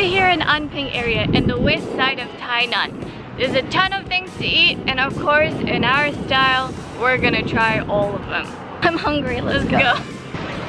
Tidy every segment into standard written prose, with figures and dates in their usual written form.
We're here in Anping area in the west side of Tainan. There's a ton of things to eat, and of course, in our style, we're gonna try all of them. I'm hungry, let's go.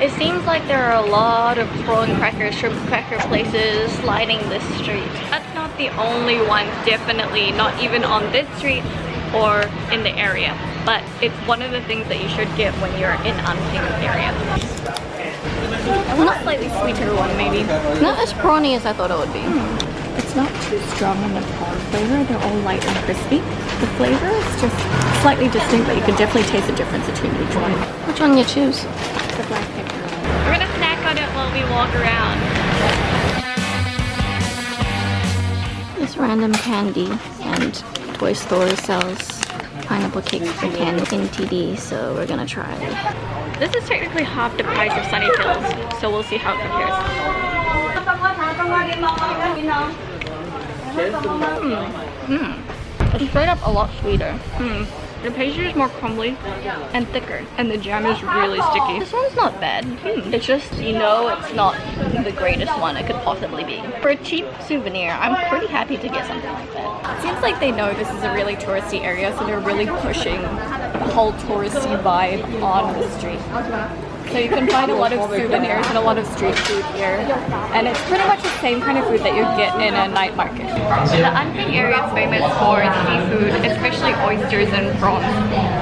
It seems like there are a lot of prawn cracker, shrimp cracker places lining this street. That's not the only one, definitely not even on this street or in the area. But it's one of the things that you should get when you're in Anping area. I want a slightly sweeter one, maybe. Not as prawny as I thought it would be. It's not too strong in the prawn flavor. They're all light and crispy. The flavor is just slightly distinct, but you can definitely taste the difference between each one. Which one you choose? The black pepper. We're gonna snack on it while we walk around. This random candy, and Toy Store sells pineapple cake for candy in TD, so we're gonna try it. This is technically half the price of Sunny Hills, so we'll see how it compares. It's straight up a lot sweeter. The pastry is more crumbly and thicker, and the jam is really sticky. This one's not bad. It's just, you know, it's not the greatest one it could possibly be. For a cheap souvenir, I'm pretty happy to get something like that. It seems like they know this is a really touristy area, so they're really pushing the whole touristy vibe on the street. So you can find a lot of souvenirs and a lot of street food here. And it's pretty much the same kind of food that you get in a night market. The Anping area is famous for seafood, especially oysters and prawns.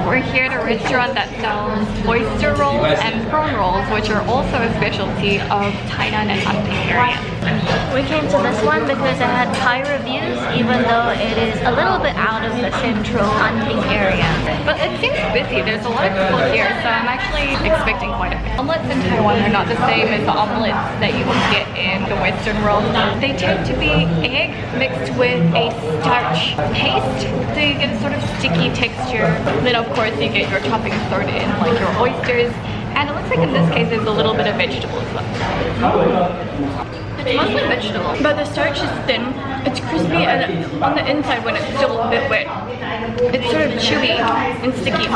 We're here at a restaurant that sells oyster rolls and prawn rolls, which are also a specialty of Tainan and Anping area. We came to this one because it had high reviews, even though it is a little bit out of the central Anping area. But it seems busy. There's a lot of people here, so I'm actually expecting quite a bit. Omelets in Taiwan are not the same as the omelets that you would get in the Western world. They tend to be egg mixed with a starch paste, so you get a sort of sticky texture. Then of course you get your toppings thrown in, like your oysters, and it looks like in this case there's a little bit of vegetable as well. It's mostly vegetable, but the starch is thin, it's crispy, and on the inside when it's still a bit wet, it's sort of chewy and sticky.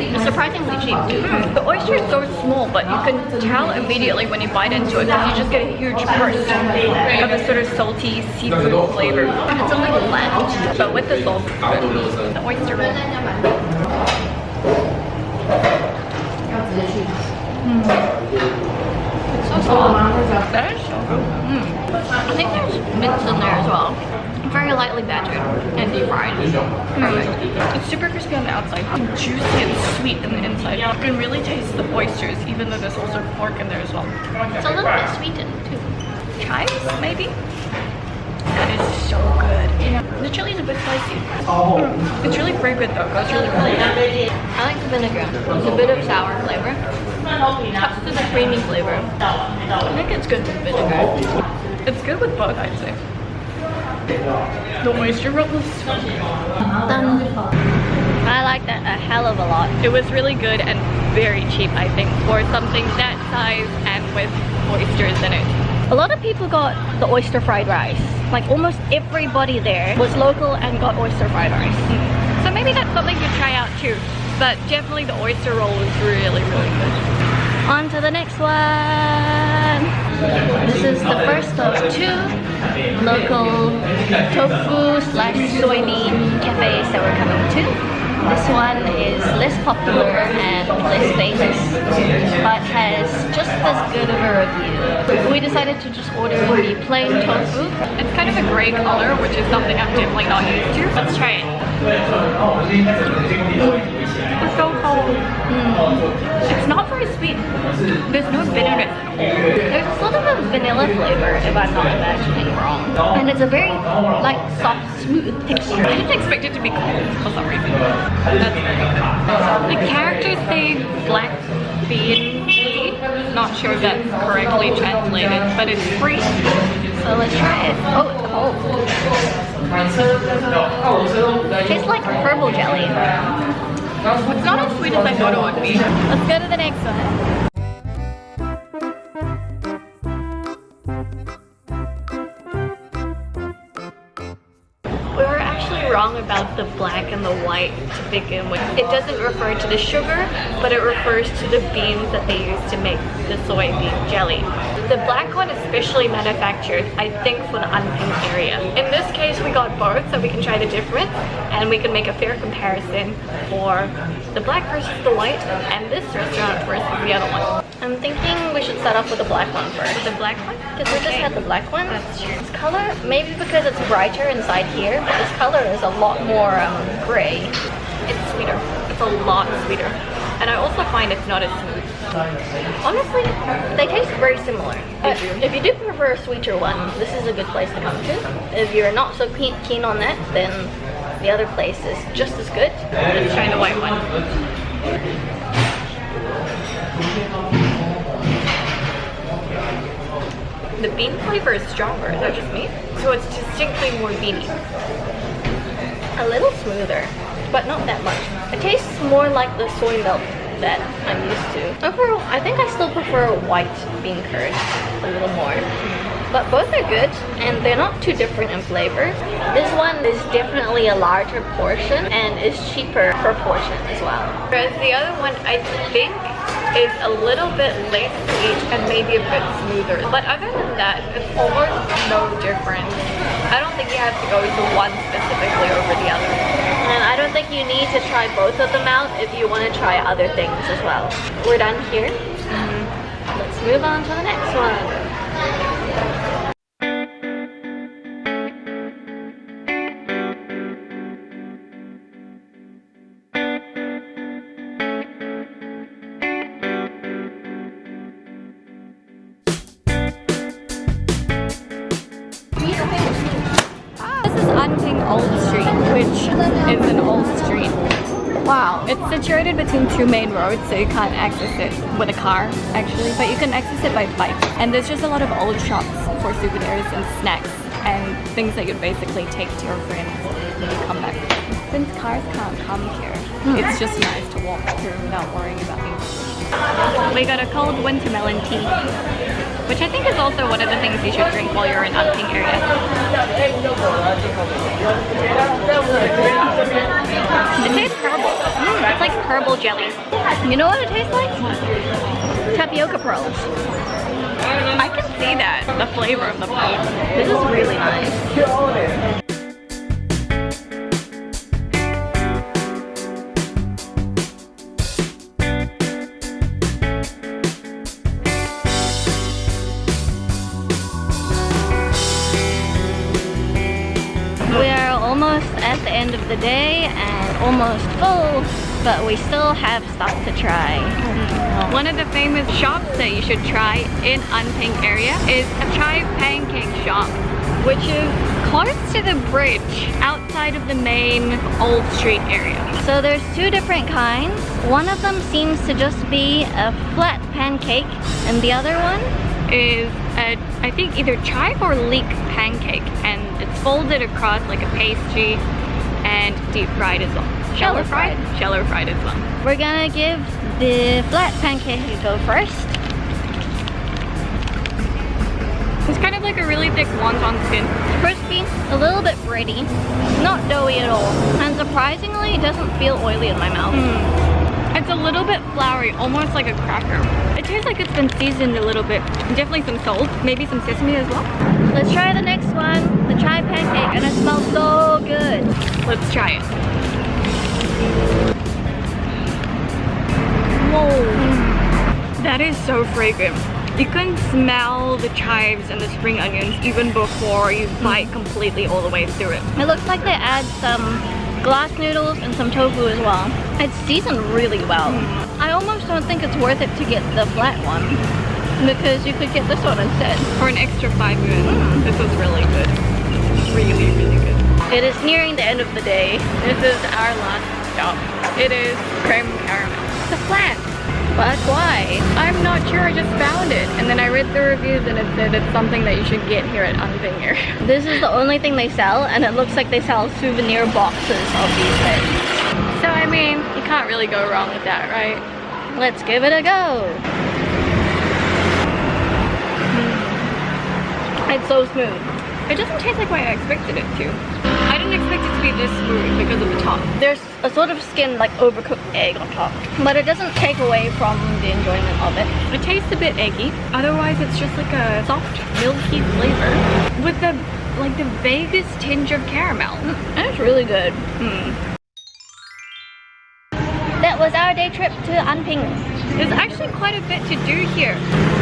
It's surprisingly cheap too. The oyster is so small, but you can tell immediately when you bite into it because you just get a huge burst of a sort of salty seafood flavor. It's a little bland, but with the sauce, it's good. The oyster roll. It's so soft. That is so good. I think there's mince in there as well. Very lightly battered and deep fried. Perfect. It's super crispy on the outside, juicy and sweet in the inside. You can really taste the oysters, even though there's also pork in there as well. It's a little bit sweetened too. Chives, maybe? That is so good. The chili is a bit spicy. It's really fragrant though. It's really good. I like the vinegar. It's a bit of sour flavor. Cuts to the creamy flavor. I think it's good with vinegar. It's good with both, I'd say. The oyster roll was so good. I like that a hell of a lot. It was really good and very cheap, I think, for something that size and with oysters in it. A lot of people got the oyster fried rice. Like almost everybody there was local and got oyster fried rice. So maybe that's something to try out too. But definitely the oyster roll was really, really good. On to the next one. This is the first of two local tofu / soybean cafes that we're coming to. This one is less popular and less famous, but has just as good of a review. We decided to just order the plain tofu. It's kind of a grey color, which is something I'm definitely not used to. Let's try it. It's so cold. It's not very sweet. There's no bitterness at all. There's sort of a vanilla flavor, if I'm not imagining wrong. And it's a very like soft, smooth texture. I didn't expect it to be cold for some reason. That's very good. The characters say black bean tea. Not sure if that's correctly translated, but it's free. So let's try it. Oh, it's cold. It tastes like herbal jelly. It's not as sweet as I thought it would be. Let's go to the next one. We were actually wrong about the black and the white to begin with. It doesn't refer to the sugar, but it refers to the beans that they use to make the soybean jelly. The black one is specially manufactured, I think, for the Anping area. In this case, we got both, so we can try the difference and we can make a fair comparison for the black versus the white and this restaurant versus the other one. I'm thinking we should start off with the black one first. The black one? Because we just had the black one. That's true. This color, maybe because it's brighter inside here, but this color is a lot more gray. It's sweeter. It's a lot sweeter. And I also find it's not as smooth. Honestly, they taste very similar. But if you do prefer a sweeter one, this is a good place to come to. If you're not so keen on that, then the other place is just as good. Let's try the white one. The bean flavor is stronger. Is that just me? So it's distinctly more beany. A little smoother, but not that much. It tastes more like the soy milk that I'm used to. Overall, I think I still prefer white bean curd a little more. But both are good, and they're not too different in flavor. This one is definitely a larger portion and is cheaper per portion as well. Whereas the other one, I think, is a little bit less sweet and maybe a bit smoother. But other than that, it's almost no difference. I don't think you have to go to one specifically over the other. And I don't think you need to try both of them out if you want to try other things as well. We're done here. Let's move on to the next one. Anping Old Street, which is an old street. Wow. It's situated between two main roads, so you can't access it with a car, actually, but you can access it by bike. And there's just a lot of old shops for souvenirs and snacks and things that you'd basically take to your friends when you come back. Since cars can't come here, it's just nice to walk through without worrying about English. We got a cold winter melon tea, which I think is also one of the things you should drink while you're in Anping area. It tastes herbal. It's like herbal jelly. You know what it tastes like? Tapioca pearls. I can see that, the flavor of the pearls. This is really nice. At the end of the day and almost full, but we still have stuff to try. One of the famous shops that you should try in Anping area is a chai pancake shop, which is close to the bridge outside of the main old street area. So there's two different kinds. One of them seems to just be a flat pancake, and the other one is I think either chai or leek pancake, and it's folded across like a pastry and deep fried as well. Shallow fried? Shallow fried as well. We're gonna give the flat pancake a go first. It's kind of like a really thick wonton skin. Crispy, a little bit bready, not doughy at all, and surprisingly it doesn't feel oily in my mouth. It's a little bit floury, almost like a cracker. It tastes like it's been seasoned a little bit. Definitely some salt, maybe some sesame as well. Let's try the next one, the chai pancake, and it smells so good. Let's try it. Whoa. That is so fragrant. You can smell the chives and the spring onions even before you bite completely all the way through it. It looks like they add some glass noodles and some tofu as well. It's seasoned really well. I almost don't think it's worth it to get the flat one, because you could get this one instead. For an extra 5 minutes. This was really good. Really, really good. It is nearing the end of the day. This is our last stop. It is creme caramel. It's a flat. But why? I'm not sure, I just found it. And then I read the reviews and it said it's something that you should get here at Anping area. This is the only thing they sell, and it looks like they sell souvenir boxes of these things. So I mean, you can't really go wrong with that, right? Let's give it a go. It's so smooth. It doesn't taste like what I expected it to. I didn't expect it to be this smooth because of the top. There's a sort of skin like overcooked egg on top, but it doesn't take away from the enjoyment of it. It tastes a bit eggy. Otherwise, it's just like a soft, milky flavor with the vaguest tinge of caramel. And it's really good. That was our day trip to Anping. There's actually quite a bit to do here.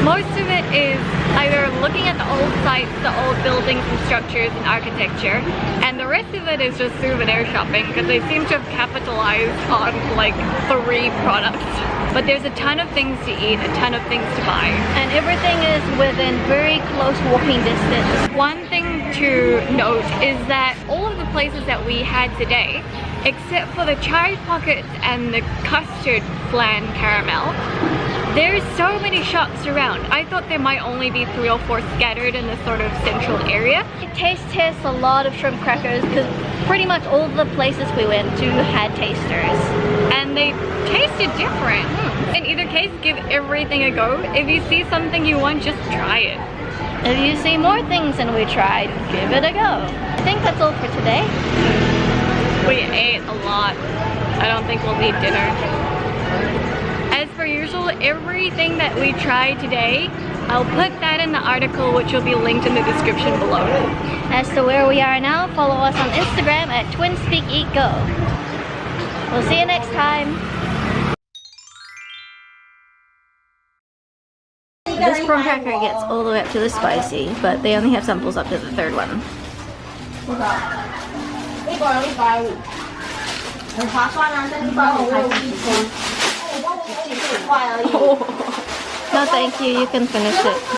Most of it is either looking at the old sites, the old buildings and structures and architecture, and the rest of it is just souvenir shopping because they seem to have capitalized on like 3 products. But there's a ton of things to eat, a ton of things to buy. And everything is within very close walking distance. One thing to note is that all of the places that we had today, except for the chai pockets and the custard flan caramel, there's so many shops around. I thought there might only be 3 or 4 scattered in this sort of central area. It taste tests a lot of shrimp crackers because pretty much all the places we went to had tasters. And they tasted different. In either case, give everything a go. If you see something you want, just try it. If you see more things than we tried, give it a go. I think that's all for today. We ate a lot. I don't think we'll need dinner. As per usual, everything that we tried today, I'll put that in the article, which will be linked in the description below. As to where we are now, follow us on Instagram at TwinSpeakEatGo. We'll see you next time. This prawn cracker gets all the way up to the spicy, but they only have samples up to the 3rd one. No, thank you. You can finish it.